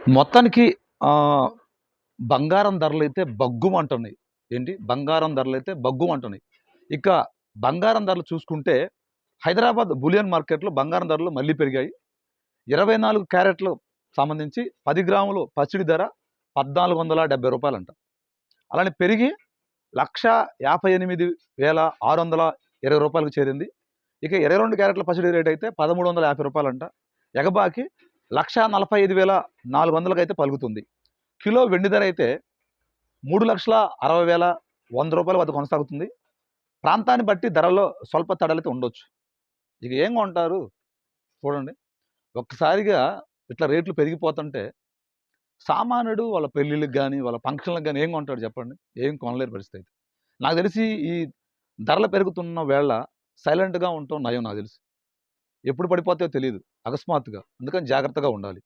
మొత్తానికి ఆహ్, బంగారం ధరలైతే బగ్గుమంటున్నాయి. ఏంటి? బంగారం ధరలైతే బగ్గుమంటున్నాయి. ఇక బంగారం ధరలు చూసుకుంటే హైదరాబాద్ బులియన్ మార్కెట్‌లో బంగారం ధరలు మళ్ళీ పెరిగాయి. 24 క్యారెట్లు సంబంధించి 10 గ్రాములు పసిడి ధర రూ. 1470 అలానే పెరిగి 1,58,620కి చేరింది. ఇక 22 క్యారెట్ల పసిడి రేట్ అయితే రూ. 1350 ఎగబాకి 1,45,400కి అయితే పలుకుతుంది. కిలో వెండి ధర అయితే రూ. 3,60,100 వద్ద కొనసాగుతుంది. ప్రాంతాన్ని బట్టి ధరల్లో స్వల్ప తేడాలైతే ఉండొచ్చు. ఇక ఏం కొంటారు? చూడండి. ఒక్కసారిగా ఇట్లా రేట్లు పెరిగిపోతుంటే సామాన్యుడు వాళ్ళ పెళ్ళిళ్ళకి గాని, వాళ్ళ ఫంక్షన్‌లకి గాని ఏం కొంటాడు చెప్పండి? ఏం కొనలేని పరిస్థితి. నాకు తెలిసి ఈ ధరలు పెరుగుతున్న వేళ సైలెంట్‌గా ఉండటం నయం నాకు తెలిసి. ఎప్పుడు పడిపోతాయో తెలీదు అకస్మాత్తుగా. అందుకని జాగ్రత్తగా ఉండాలి.